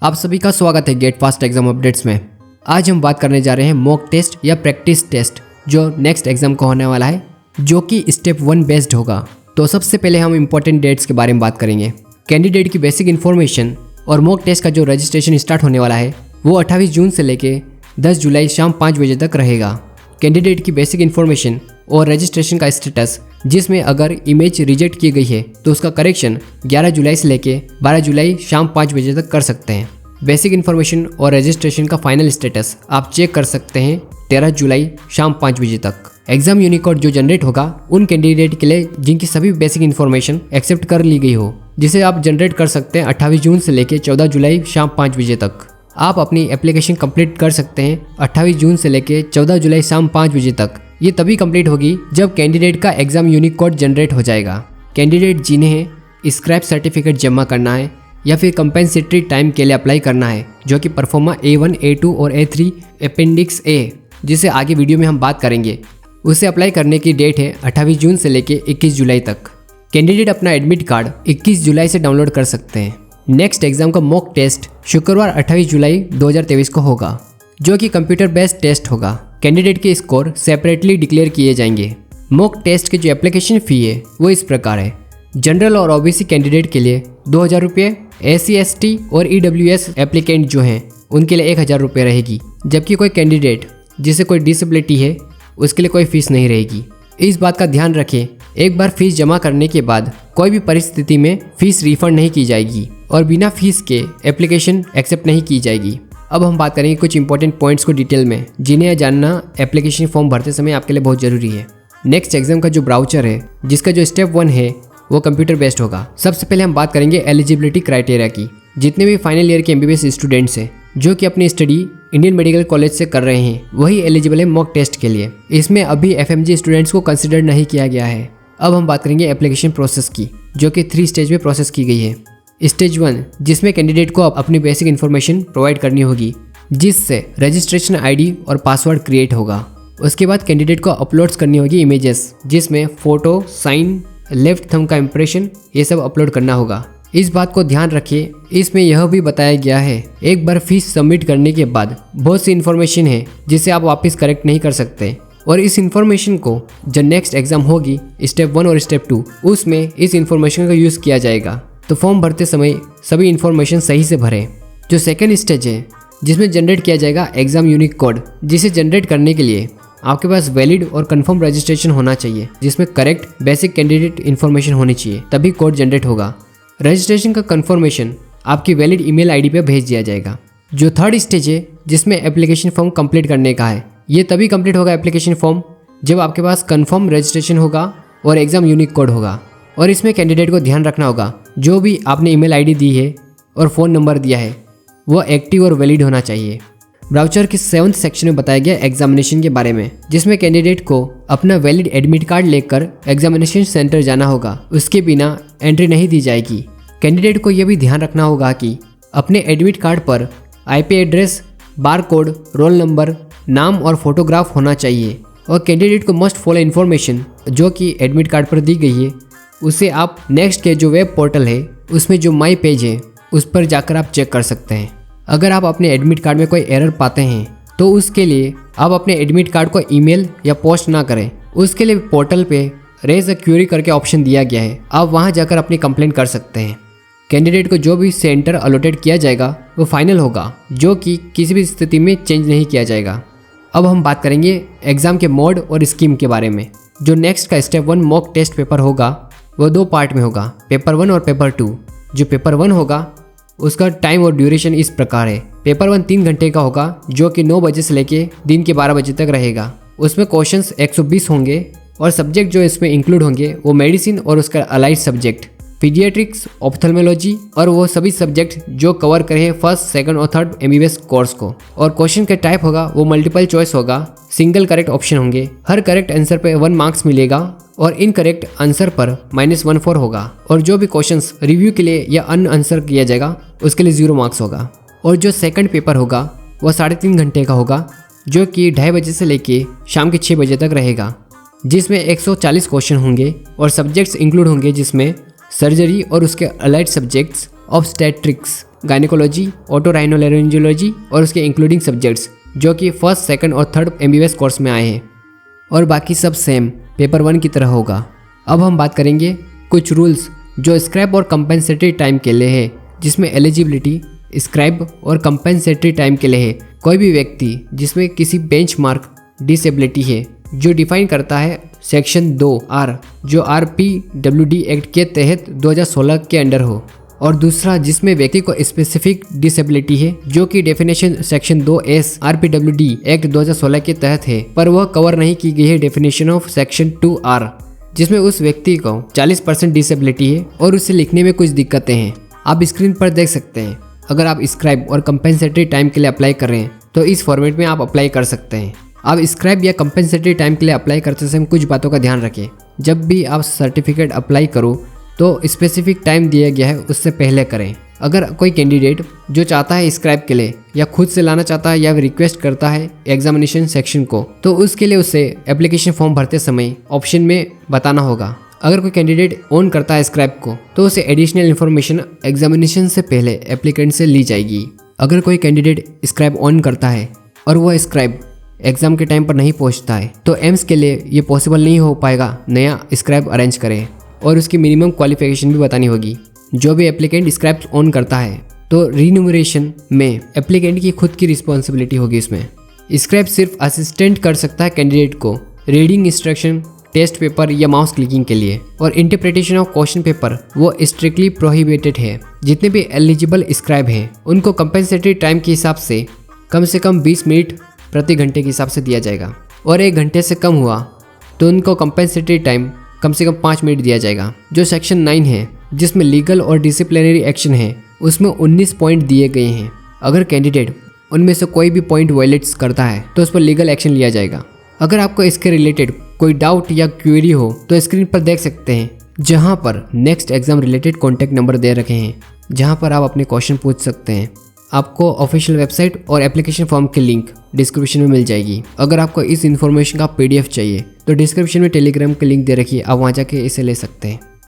आप सभी का स्वागत है गेट फास्ट एग्जाम अपडेट्स में। आज हम बात करने जा रहे हैं मॉक टेस्ट या प्रैक्टिस टेस्ट जो नेक्स्ट एग्जाम को होने वाला है, जो कि स्टेप 1 बेस्ड होगा। तो सबसे पहले हम इंपॉर्टेंट डेट्स के बारे में बात करेंगे। कैंडिडेट की बेसिक इन्फॉर्मेशन और मॉक टेस्ट का जो रजिस्ट्रेशन स्टार्ट होने वाला है वो 28 जून से लेके 10 जुलाई शाम 5 बजे तक रहेगा। कैंडिडेट की बेसिक इन्फॉर्मेशन और रजिस्ट्रेशन का स्टेटस, जिसमें अगर इमेज रिजेक्ट की गई है तो उसका करेक्शन 11 जुलाई से लेके 12 जुलाई शाम 5 बजे तक कर सकते हैं। बेसिक इन्फॉर्मेशन और रजिस्ट्रेशन का फाइनल स्टेटस आप चेक कर सकते हैं 13 जुलाई शाम 5 बजे तक। एग्जाम यूनिकोड जो जनरेट होगा उन कैंडिडेट के लिए जिनकी सभी बेसिक इन्फॉर्मेशन एक्सेप्ट कर ली गई हो, जिसे आप जनरेट कर सकते हैं 28 जून से लेके 14 जुलाई शाम 5 बजे तक। आप अपनी एप्लीकेशन कंप्लीट कर सकते हैं 28 जून से लेके 14 जुलाई शाम 5 बजे तक। ये तभी कंप्लीट होगी जब कैंडिडेट का एग्जाम यूनिक कोड जनरेट हो जाएगा। कैंडिडेट जिन्हें स्क्रैप सर्टिफिकेट जमा करना है या फिर कंपेंसेटरी टाइम के लिए अप्लाई करना है, जो कि परफॉर्मा A1, A2 और A3 अपेंडिक्स A, जिसे आगे वीडियो में हम बात करेंगे, उसे अप्लाई करने की डेट है 28 जून से लेके 21 जुलाई तक। कैंडिडेट अपना एडमिट कार्ड 21 जुलाई से डाउनलोड कर सकते हैं। नेक्स्ट एग्जाम का मॉक टेस्ट शुक्रवार 28 जुलाई 2023 को होगा, जो कि कंप्यूटर बेस्ड टेस्ट होगा। कैंडिडेट के स्कोर सेपरेटली डिक्लेयर किए जाएंगे। मॉक टेस्ट की जो एप्लीकेशन फ़ी है वो इस प्रकार है। जनरल और ओबीसी कैंडिडेट के लिए 2000 रुपये, SC, ST और EWS एप्लीकेंट जो हैं उनके लिए 1000 रुपये रहेगी, जबकि कोई कैंडिडेट जिसे कोई डिसेबिलिटी है उसके लिए कोई फीस नहीं रहेगी। इस बात का ध्यान रखें, एक बार फीस जमा करने के बाद कोई भी परिस्थिति में फीस रिफंड नहीं की जाएगी और बिना फीस के एप्लीकेशन एक्सेप्ट नहीं की जाएगी। अब हम बात करेंगे कुछ इंपॉर्टेंट पॉइंट्स को डिटेल में, जिन्हें जानना एप्लीकेशन फॉर्म भरते समय आपके लिए बहुत जरूरी है। नेक्स्ट एग्जाम का जो ब्राउचर है, जिसका जो स्टेप 1 है वो कंप्यूटर बेस्ड होगा। सबसे पहले हम बात करेंगे एलिजिबिलिटी क्राइटेरिया की। जितने भी फाइनल ईयर के MBBS स्टूडेंट्स हैं जो कि अपनी स्टडी इंडियन मेडिकल कॉलेज से कर रहे हैं, वही एलिजिबल है मॉक टेस्ट के लिए। इसमें अभी FMG स्टूडेंट्स को कंसिडर नहीं किया गया है। अब हम बात करेंगे एप्लीकेशन प्रोसेस की, जो कि 3 स्टेज में प्रोसेस की गई है। स्टेज 1, जिसमें कैंडिडेट को अपनी बेसिक इन्फॉर्मेशन प्रोवाइड करनी होगी, जिससे रजिस्ट्रेशन ID और पासवर्ड क्रिएट होगा। उसके बाद कैंडिडेट को अपलोड्स करनी होगी इमेजेस, जिसमें फोटो, साइन, लेफ्ट थंब का इम्प्रेशन, ये सब अपलोड करना होगा। इस बात को ध्यान रखिए, इसमें यह भी बताया गया है एक बार फीस सबमिट करने के बाद बहुत सी इन्फॉर्मेशन है जिसे आप वापस करेक्ट नहीं कर सकते, और इस इन्फॉर्मेशन को जो नेक्स्ट एग्जाम होगी स्टेप 1 और स्टेप 2, उसमें इस इन्फॉर्मेशन का यूज़ किया जाएगा। तो फॉर्म भरते समय सभी इन्फॉर्मेशन सही से भरें। जो सेकेंड स्टेज है, जिसमें जनरेट किया जाएगा एग्जाम यूनिक कोड, जिसे जनरेट करने के लिए आपके पास वैलिड और कंफर्म रजिस्ट्रेशन होना चाहिए, जिसमें करेक्ट बेसिक कैंडिडेट इन्फॉर्मेशन होनी चाहिए, तभी कोड जनरेट होगा। रजिस्ट्रेशन का कंफर्मेशन आपकी वैलिड ईमेल ID पे भेज दिया जाएगा। जो थर्ड स्टेज है, जिसमें एप्लीकेशन फॉर्म कंप्लीट करने का है, ये तभी कंप्लीट होगा एप्लीकेशन फॉर्म जब आपके पास कंफर्म रजिस्ट्रेशन होगा और एग्जाम यूनिक कोड होगा। और इसमें कैंडिडेट को ध्यान रखना होगा, जो भी आपने ईमेल ID दी है और फ़ोन नंबर दिया है वो एक्टिव और वैलिड होना चाहिए। ब्राउचर के 7th सेक्शन में बताया गया एग्जामिनेशन के बारे में, जिसमें कैंडिडेट को अपना वैलिड एडमिट कार्ड लेकर एग्जामिनेशन सेंटर जाना होगा। उसके बिना एंट्री नहीं दी जाएगी। कैंडिडेट को यह भी ध्यान रखना होगा कि अपने एडमिट कार्ड पर IP address, bar code, roll number, नाम और फोटोग्राफ होना चाहिए। और कैंडिडेट को मस्ट फॉलो इन्फॉर्मेशन जो कि एडमिट कार्ड पर दी गई है, उसे आप नेक्स्ट के जो वेब पोर्टल है उसमें जो माई पेज है उस पर जाकर आप चेक कर सकते हैं। अगर आप अपने एडमिट कार्ड में कोई एरर पाते हैं तो उसके लिए आप अपने एडमिट कार्ड को ईमेल या पोस्ट ना करें। उसके लिए पोर्टल पे रेज अ क्वेरी करके ऑप्शन दिया गया है, आप वहां जाकर अपनी कंप्लेंट कर सकते हैं। कैंडिडेट को जो भी सेंटर अलॉटेड किया जाएगा वो फाइनल होगा, जो कि किसी भी स्थिति में चेंज नहीं किया जाएगा। अब हम बात करेंगे एग्जाम के मोड और स्कीम के बारे में। जो नेक्स्ट का स्टेप 1 मॉक टेस्ट पेपर होगा वो 2 पार्ट में होगा, पेपर 1 और पेपर 2। जो पेपर 1 होगा उसका टाइम और ड्यूरेशन इस प्रकार है। पेपर 1 3 घंटे का होगा, जो कि 9 बजे से लेके दिन के 12 बजे तक रहेगा। उसमें क्वेश्चंस 120 होंगे और सब्जेक्ट जो इसमें इंक्लूड होंगे वो मेडिसिन और उसका अलाइड सब्जेक्ट, पीडियाट्रिक्स, ऑप्थेल्मोलॉजी और वो सभी सब्जेक्ट जो कवर करे फर्स्ट, सेकंड और थर्ड MBBS कोर्स को। और क्वेश्चन का टाइप होगा वो मल्टीपल चॉइस होगा, सिंगल करेक्ट ऑप्शन होंगे। हर करेक्ट आंसर पे 1 मार्क्स मिलेगा और इनकरेक्ट आंसर पर -14 होगा। और जो भी क्वेश्चंस रिव्यू के लिए या अन आंसर किया जाएगा उसके लिए 0 मार्क्स होगा। और जो सेकंड पेपर होगा वो 3.5 घंटे का होगा, जो कि 2:30 बजे से लेके शाम के 6 बजे तक रहेगा, जिसमें 140 क्वेश्चन होंगे और सब्जेक्ट्स इंक्लूड होंगे, जिसमें सर्जरी और उसके अलाइड सब्जेक्ट्स, ऑब्स्टेट्रिक्स, गायनेकोलॉजी, ओटोराइनोलैरिंजियोलॉजी और उसके इंक्लूडिंग सब्जेक्ट्स जो कि फर्स्ट, सेकंड और थर्ड MBBS कोर्स में आए हैं, और बाकी सब सेम पेपर 1 की तरह होगा। अब हम बात करेंगे कुछ रूल्स जो स्क्रैप और कंपेंसेटरी टाइम के लिए है, जिसमें एलिजिबिलिटी स्क्रैप और कंपेंसेटरी टाइम के लिए है कोई भी व्यक्ति जिसमें किसी बेंचमार्क डिसेबिलिटी है जो डिफाइन करता है सेक्शन 2R जो RPWD एक्ट के तहत 2016 के अंडर हो, और दूसरा जिसमें व्यक्ति को स्पेसिफिक डिसेबिलिटी है जो कि definition section 2S RPWD act 2016 के तहत है, पर वह कवर नहीं की गई है डेफिनेशन ऑफ सेक्शन 2R जिसमें उस व्यक्ति को 40% डिसेबिलिटी है और उसे लिखने में कुछ दिक्कतें हैं। आप स्क्रीन पर देख सकते हैं। अगर आप स्क्रैप और कंपेंसेटरी टाइम के लिए अप्लाई कर रहे हैं तो इस फॉर्मेट में आप अप्लाई कर सकते हैं। आप स्क्रैप या कंपेंसेटरी टाइम के लिए अप्लाई करते समय कुछ बातों का ध्यान रखें। जब भी आप सर्टिफिकेट अप्लाई करो तो स्पेसिफिक टाइम दिया गया है उससे पहले करें। अगर कोई कैंडिडेट जो चाहता है स्क्रैप के लिए या खुद से लाना चाहता है या रिक्वेस्ट करता है एग्जामिनेशन सेक्शन को, तो उसके लिए उसे एप्लीकेशन फॉर्म भरते समय ऑप्शन में बताना होगा। अगर कोई कैंडिडेट ऑन करता है स्क्रैप को तो उसे एडिशनल इन्फॉर्मेशन एग्जामिनेशन से पहले एप्लीकेंट से ली जाएगी। अगर कोई कैंडिडेट स्क्रैप ऑन करता है और वह स्क्रैप एग्जाम के टाइम पर नहीं पहुंचता है तो एम्स के लिए ये पॉसिबल नहीं हो पाएगा नया स्क्रैप अरेंज करें, और उसकी मिनिमम क्वालिफिकेशन भी बतानी होगी। जो भी एप्लीकेंट स्क्रैप ऑन करता है तो रीन्यूमरेशन में एप्लीकेंट की खुद की रिस्पॉन्सिबिलिटी होगी। इसमें स्क्रैप सिर्फ असिस्टेंट कर सकता है कैंडिडेट को रीडिंग इंस्ट्रक्शन, टेस्ट पेपर या माउस क्लिकिंग के लिए, और इंटरप्रिटेशन ऑफ क्वेश्चन पेपर वो स्ट्रिक्टली प्रोहिबिटेड है। जितने भी एलिजिबल स्क्रैप हैं उनको कंपेंसेटरी टाइम के हिसाब से कम 20 मिनट प्रति घंटे के हिसाब से दिया जाएगा, और 1 घंटे से कम हुआ तो उनको कंपेंसेटरी टाइम कम से कम 5 मिनट दिया जाएगा। जो सेक्शन 9 है जिसमें लीगल और डिसिप्लिनरी एक्शन है उसमें 19 पॉइंट दिए गए हैं। अगर कैंडिडेट उनमें से कोई भी पॉइंट वायलेट्स करता है तो उस पर लीगल एक्शन लिया जाएगा। अगर आपको इसके रिलेटेड कोई डाउट या क्वेरी हो तो स्क्रीन पर देख सकते हैं जहां पर next exam related contact number दे रखे हैं, जहां पर आप अपने क्वेश्चन पूछ सकते हैं। आपको ऑफिशियल वेबसाइट और एप्लीकेशन फॉर्म की लिंक डिस्क्रिप्शन में मिल जाएगी। अगर आपको इस इन्फॉर्मेशन का PDF चाहिए तो डिस्क्रिप्शन में टेलीग्राम की लिंक दे रखी है, आप वहाँ जाके इसे ले सकते हैं।